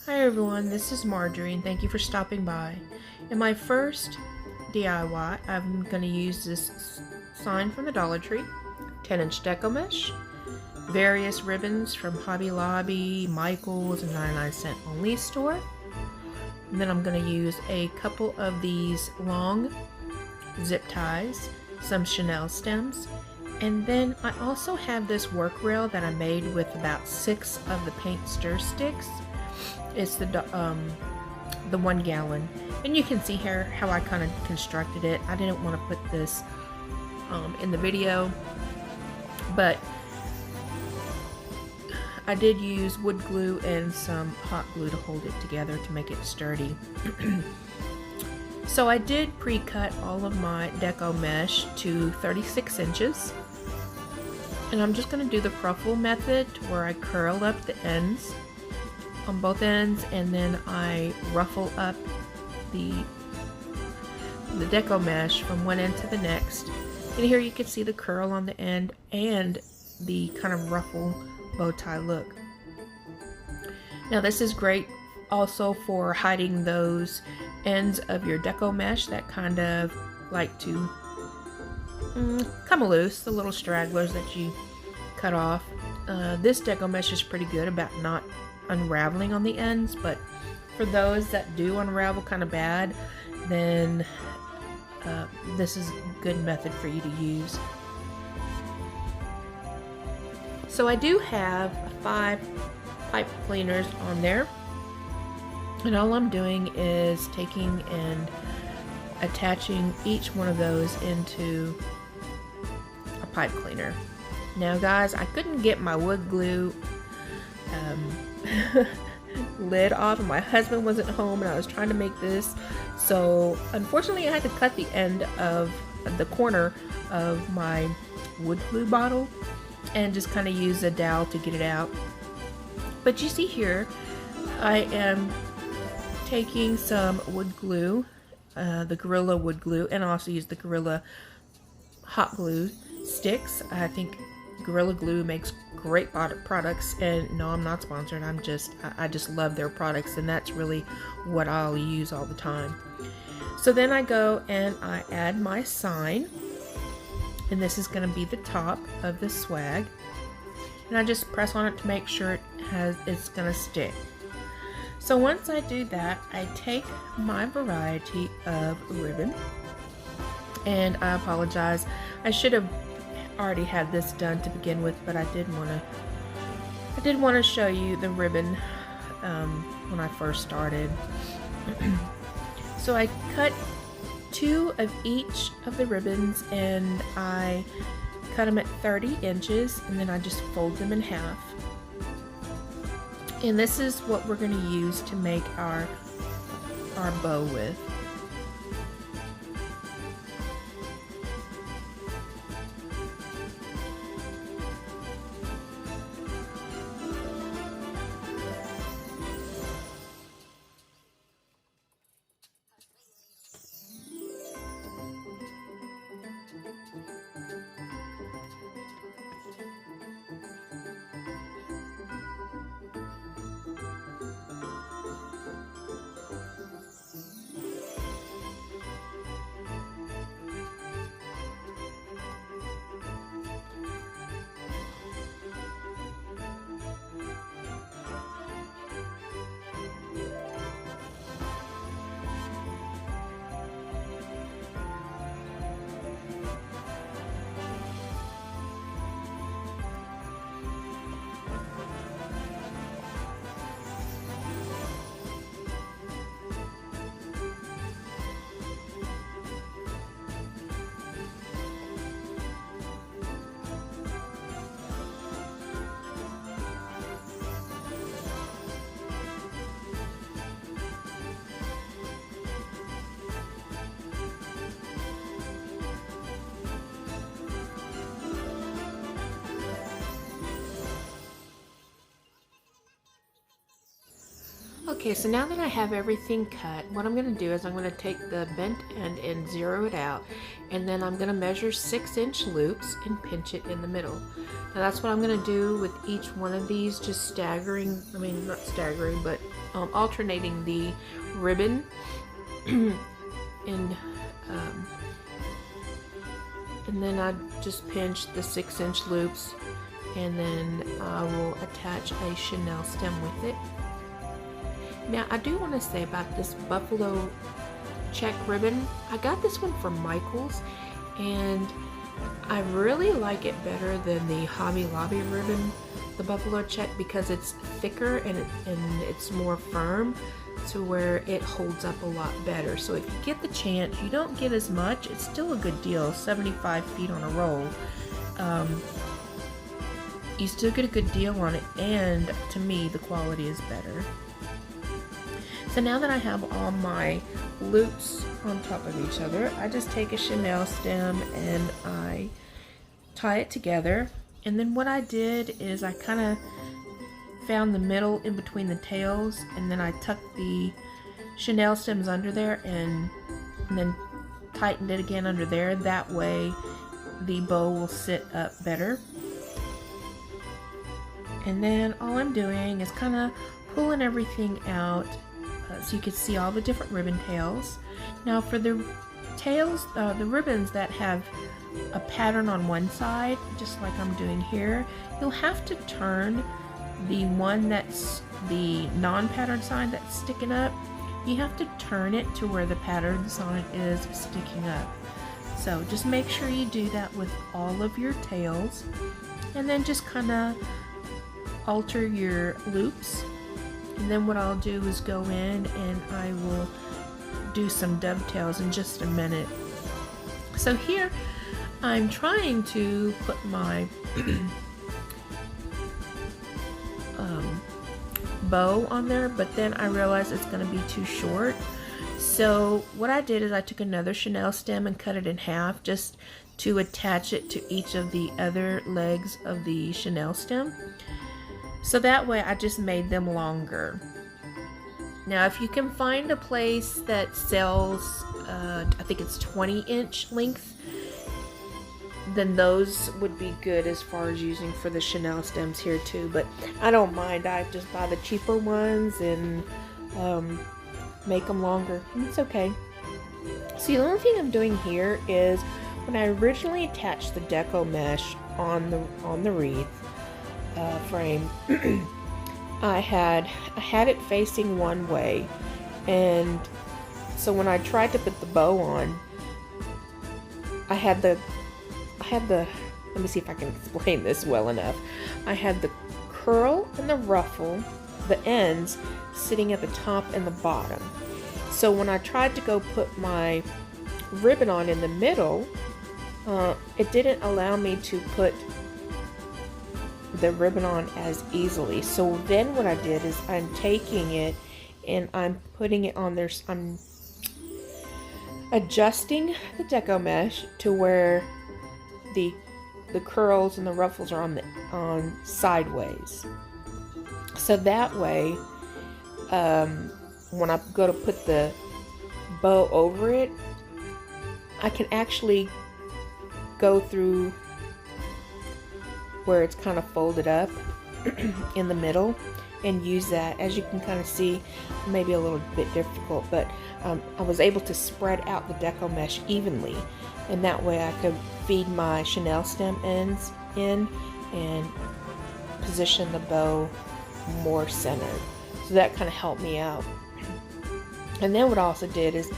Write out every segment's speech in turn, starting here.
Hi everyone, this is Marjorie and thank you for stopping by. In my first DIY, I'm going to use this sign from the Dollar Tree, 10-inch deco mesh, various ribbons from Hobby Lobby, Michael's, and 99-cent only store. And then I'm going to use a couple of these long zip ties, some Chanel stems, and then I also have this work rail that I made with about 6 of the paint stir sticks. It's the 1 gallon, and you can see here how I kind of constructed it. I didn't want to put this in the video, but I did use wood glue and some hot glue to hold it together to make it sturdy. So I did pre-cut all of my deco mesh to 36 inches, and I'm just going to do the ruffle method where I curl up the ends on both ends, and then I ruffle up the deco mesh from one end to the next. And here you can see the curl on the end and the kind of ruffle bow tie look. Now this is great also for hiding those ends of your deco mesh that kind of like to come loose, the little stragglers that you cut off. This deco mesh is pretty good about not unraveling on the ends, but for those that do unravel kind of bad, then this is a good method for you to use. So I do have 5 pipe cleaners on there, and all I'm doing is taking and attaching each one of those into a pipe cleaner. Now guys, I couldn't get my wood glue lid off, and my husband wasn't home, and I was trying to make this, so unfortunately I had to cut the end of the corner of my wood glue bottle and just kind of use a dowel to get it out. But you see here I am taking some wood glue, the Gorilla wood glue, and I also use the Gorilla hot glue sticks. I think Gorilla Glue makes great products, and no, I'm not sponsored. I just love their products, and that's really what I'll use all the time. So then I go and I add my sign, and this is going to be the top of the swag, and I just press on it to make sure it's going to stick. So once I do that, I take my variety of ribbon, and I apologize, I should have already had this done to begin with, but I did want to show you the ribbon when I first started. So I cut 2 of each of the ribbons, and I cut them at 30 inches, and then I just fold them in half. And this is what we're going to use to make our bow with. Okay, so now that I have everything cut, what I'm going to do is I'm going to take the bent end and zero it out, and then I'm going to measure 6-inch loops and pinch it in the middle. Now that's what I'm going to do with each one of these, just staggering, I mean not staggering, but alternating the ribbon and then I just pinch the 6-inch loops, and then I will attach a chenille stem with it. Now I do want to say about this buffalo check ribbon, I got this one from Michael's and I really like it better than the Hobby Lobby ribbon, the buffalo check, because it's thicker and it's more firm to where it holds up a lot better. So if you get the chance, you don't get as much, it's still a good deal, 75 feet on a roll. You still get a good deal on it, and to me the quality is better. So now that I have all my loops on top of each other, I just take a chenille stem and I tie it together. And then what I did is I kind of found the middle in between the tails, and then I tucked the chenille stems under there and then tightened it again under there. That way the bow will sit up better. And then all I'm doing is kind of pulling everything out so you can see all the different ribbon tails. Now for the tails, the ribbons that have a pattern on one side, just like I'm doing here, you'll have to turn the one that's the non-pattern side that's sticking up. You have to turn it to where the pattern side is sticking up. So just make sure you do that with all of your tails, and then just kind of alter your loops. And then what I'll do is go in and I will do some dovetails in just a minute. So here I'm trying to put my bow on there, but then I realized it's going to be too short. So what I did is I took another chenille stem and cut it in half just to attach it to each of the other legs of the chenille stem. So that way I just made them longer. Now if you can find a place that sells, I think it's 20-inch length, then those would be good as far as using for the chenille stems here too. But I don't mind, I just buy the cheaper ones and make them longer, and it's okay. So the only thing I'm doing here is when I originally attached the deco mesh on the wreath frame, I had it facing one way, and so when I tried to put the bow on, I had the let me see if I can explain this well enough. I had the curl and the ruffle, the ends, sitting at the top and the bottom. So when I tried to go put my ribbon on in the middle, it didn't allow me to put the ribbon on as easily. So then what I did is I'm taking it and I'm putting it on there. I'm adjusting the deco mesh to where the curls and the ruffles are on sideways. So that way, when I go to put the bow over it, I can actually go through where it's kind of folded up in the middle and use that. As you can kind of see, maybe a little bit difficult, but I was able to spread out the deco mesh evenly, and that way I could feed my chenille stem ends in and position the bow more centered. So that kind of helped me out. And then what I also did is,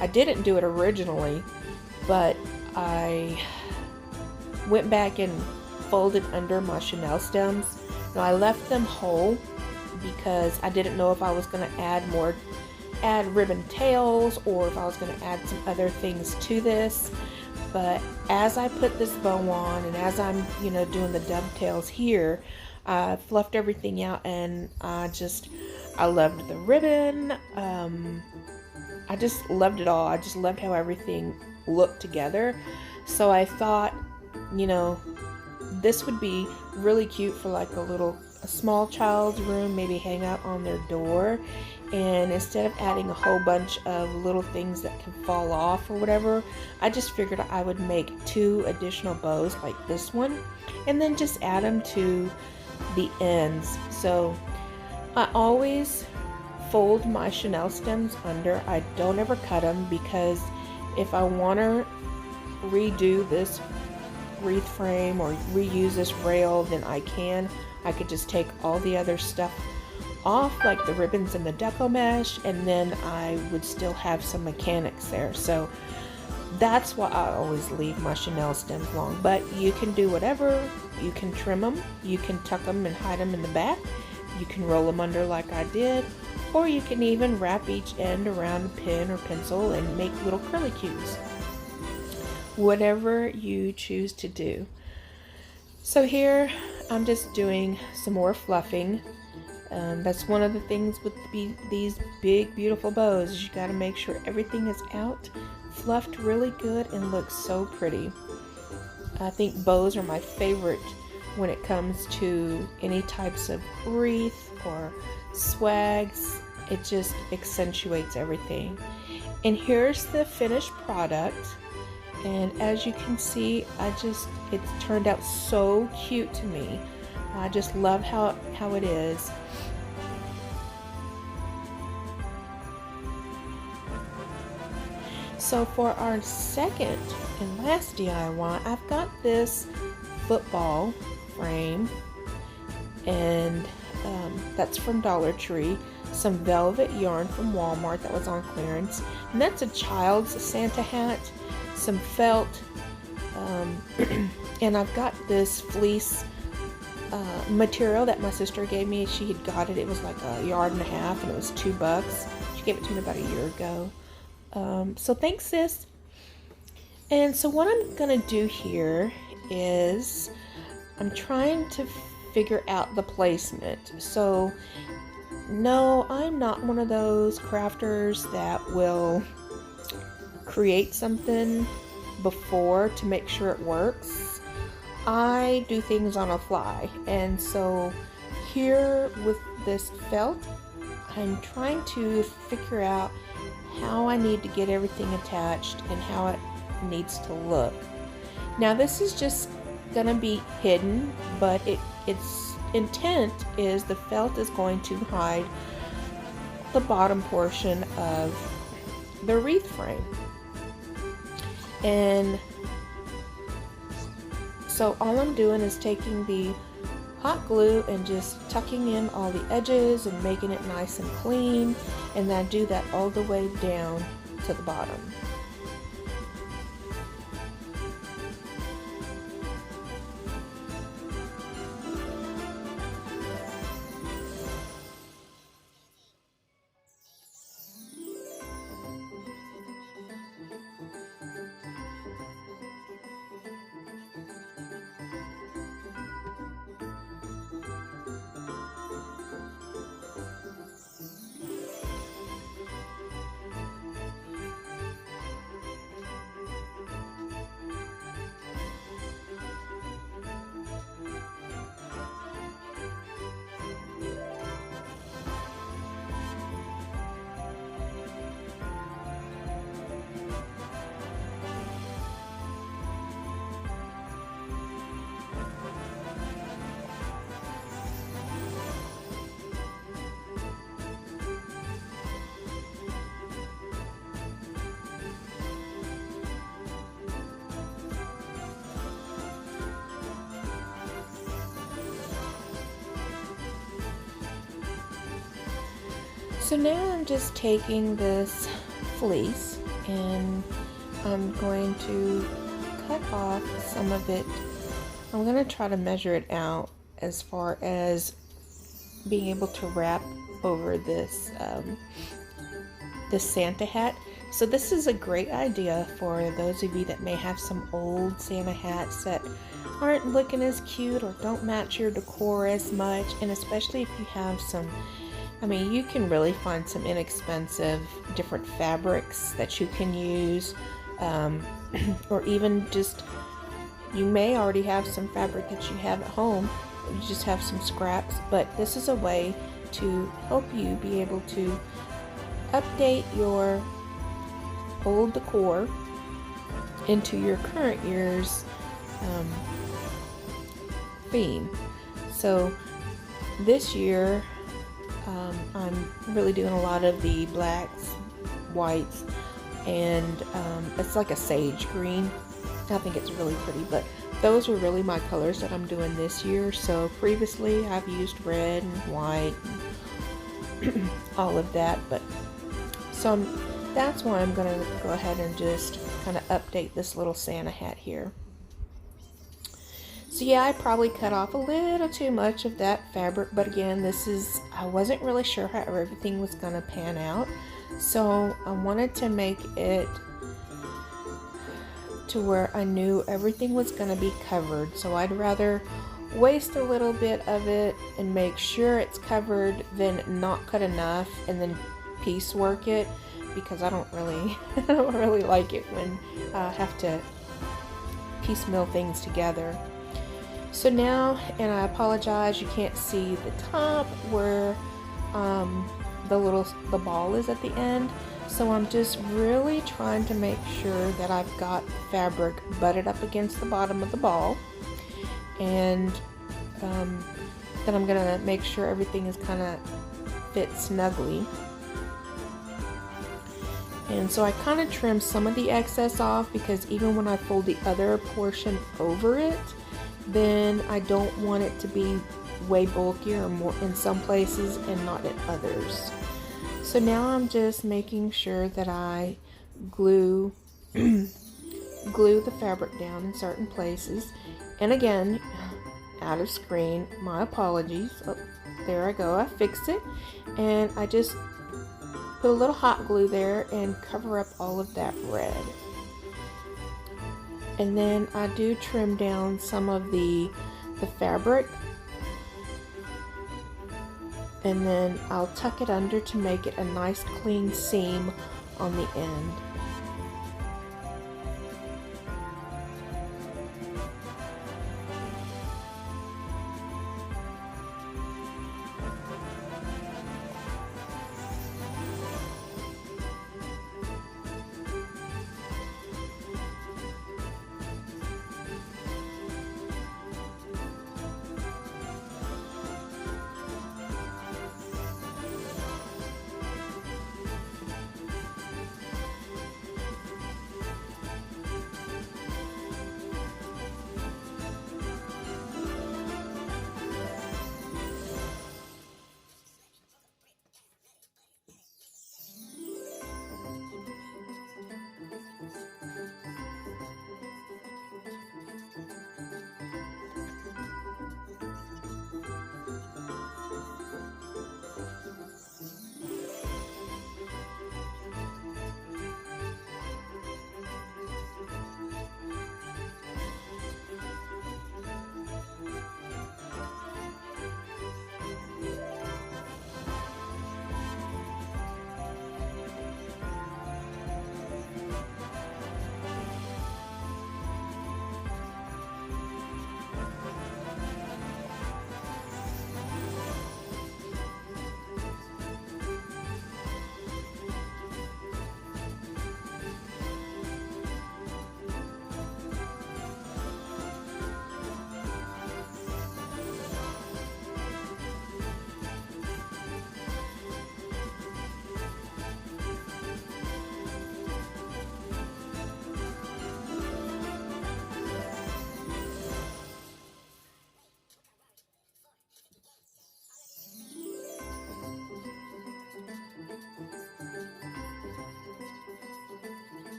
I didn't do it originally, but I went back and folded under my chenille stems. Now I left them whole because I didn't know if I was going to add ribbon tails or if I was going to add some other things to this. But as I put this bow on and as I'm doing the dovetails here, I fluffed everything out, and I loved the ribbon. I just loved it all. I just loved how everything looked together. So I thought, this would be really cute for like a a small child's room, maybe hang out on their door. And instead of adding a whole bunch of little things that can fall off or whatever, I just figured I would make 2 additional bows like this one, and then just add them to the ends. So I always fold my chenille stems under. I don't ever cut them, because if I want to redo this wreath frame or reuse this rail, then I could just take all the other stuff off, like the ribbons and the deco mesh, and then I would still have some mechanics there. So that's why I always leave my chenille stems long. But you can do whatever. You can trim them, you can tuck them and hide them in the back, you can roll them under like I did, or you can even wrap each end around a pen or pencil and make little curlicues. Whatever you choose to do. So here I'm just doing some more fluffing. That's one of the things with these big beautiful bows, is you got to make sure everything is out, fluffed really good, and looks so pretty. I think bows are my favorite when it comes to any types of wreath or swags. It just accentuates everything. And here's the finished product. And as you can see, it's turned out so cute to me. I just love how it is. So for our second and last DIY, I've got this football frame, and that's from Dollar Tree. Some velvet yarn from Walmart that was on clearance, and that's a child's Santa hat. Some felt, and I've got this fleece material that my sister gave me. She had got it. It was like a yard and a half, and it was $2. She gave it to me about a year ago. So thanks, sis. And so what I'm gonna do here is I'm trying to figure out the placement. So no, I'm not one of those crafters that will create something before to make sure it works. I do things on a fly, and so here with this felt, I'm trying to figure out how I need to get everything attached and how it needs to look. Now this is just gonna be hidden, but its intent is the felt is going to hide the bottom portion of the wreath frame. And so all I'm doing is taking the hot glue and just tucking in all the edges and making it nice and clean, and then I do that all the way down to the bottom. So now I'm just taking this fleece and I'm going to cut off some of it. I'm going to try to measure it out as far as being able to wrap over this this Santa hat. So this is a great idea for those of you that may have some old Santa hats that aren't looking as cute or don't match your decor as much, and especially if you have some, I mean, you can really find some inexpensive different fabrics that you can use, or even just, you may already have some fabric that you have at home you just have some scraps, but this is a way to help you be able to update your old decor into your current year's theme. So this year I'm really doing a lot of the blacks, whites, and it's like a sage green. I think it's really pretty, but those are really my colors that I'm doing this year. So previously I've used red and white and all of that, but so that's why I'm gonna go ahead and just kind of update this little Santa hat here. So yeah, I probably cut off a little too much of that fabric, but again, I wasn't really sure how everything was gonna pan out. So I wanted to make it to where I knew everything was going to be covered. So I'd rather waste a little bit of it and make sure it's covered than not cut enough and then piecework it, because I don't really like it when I have to piecemeal things together. So now, and I apologize, you can't see the top where the ball is at the end. So I'm just really trying to make sure that I've got fabric butted up against the bottom of the ball, and then I'm gonna make sure everything is kind of fit snugly. And so I kind of trimmed some of the excess off, because even when I fold the other portion over it, then I don't want it to be way bulkier or more in some places and not in others. So now I'm just making sure that I glue the fabric down in certain places. And again, out of screen, my apologies. Oh, there I go, I fixed it. And I just put a little hot glue there and cover up all of that red. And then I do trim down some of the fabric, and then I'll tuck it under to make it a nice clean seam on the end.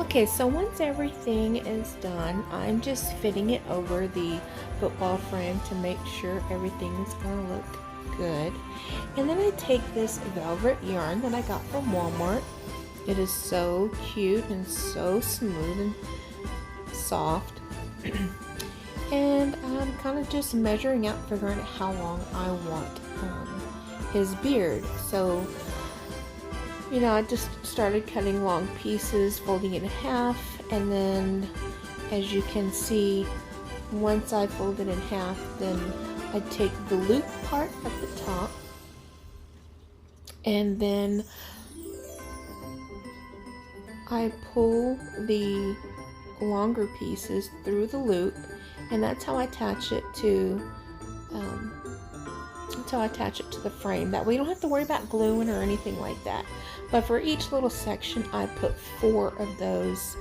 Okay, so once everything is done, I'm just fitting it over the football frame to make sure everything is going to look good. And then I take this velvet yarn that I got from Walmart, It is so cute and so smooth and soft. And I'm kind of just measuring out, figuring out how long I want his beard. So, you know, I just started cutting long pieces, folding it in half, and then as you can see, once I fold it in half, then I take the loop part at the top, and then I pull the longer pieces through the loop, and that's how I attach it to the frame. That way you don't have to worry about gluing or anything like that. But for each little section, I put four of those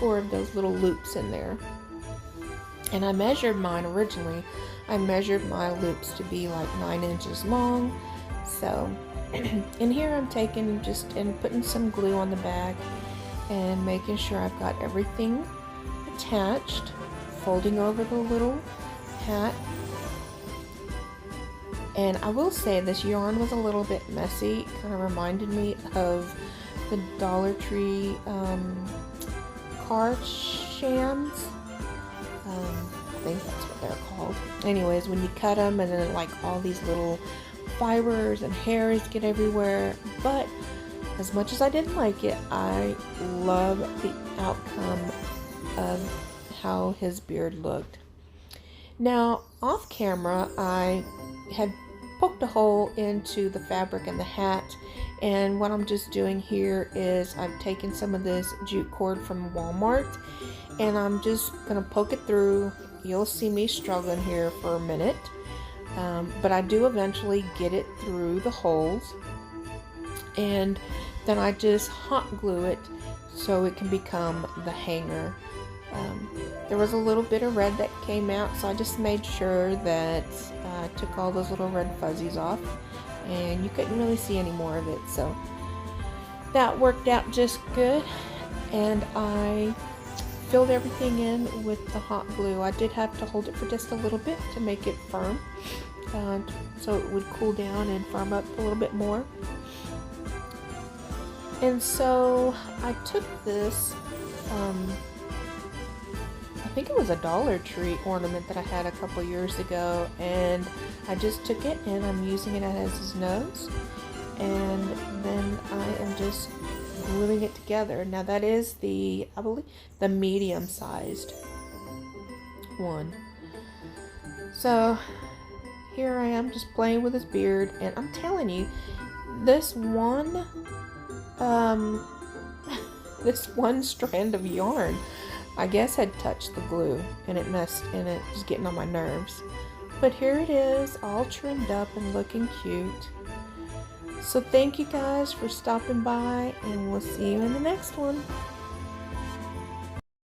little loops in there. And I measured mine originally. I measured my loops to be like 9 inches long. So in here I'm taking and putting some glue on the back and making sure I've got everything attached, folding over the little hat. And I will say this yarn was a little bit messy. It kind of reminded me of the Dollar Tree car shams. I think that's what they're called. Anyways, when you cut them and then like all these little fibers and hairs get everywhere. But as much as I didn't like it, I love the outcome of how his beard looked. Now, off camera, I had poked a hole into the fabric in the hat, and what I'm just doing here is I've taken some of this jute cord from Walmart and I'm just gonna poke it through. You'll see me struggling here for a minute, but I do eventually get it through the holes, and then I just hot glue it so it can become the hanger. There was a little bit of red that came out, so I just made sure that I took all those little red fuzzies off, and you couldn't really see any more of it. So that worked out just good, and I filled everything in with the hot glue. I did have to hold it for just a little bit to make it firm, so it would cool down and firm up a little bit more. And so I took this, I think it was a Dollar Tree ornament that I had a couple years ago, and I just took it and I'm using it as his nose, and then I am just gluing it together. Now that is I believe the medium sized one. So here I am just playing with his beard, and I'm telling you, this one strand of yarn, I guess, had touched the glue and it messed, and it was getting on my nerves. But here it is, all trimmed up and looking cute. So thank you guys for stopping by, and we'll see you in the next one.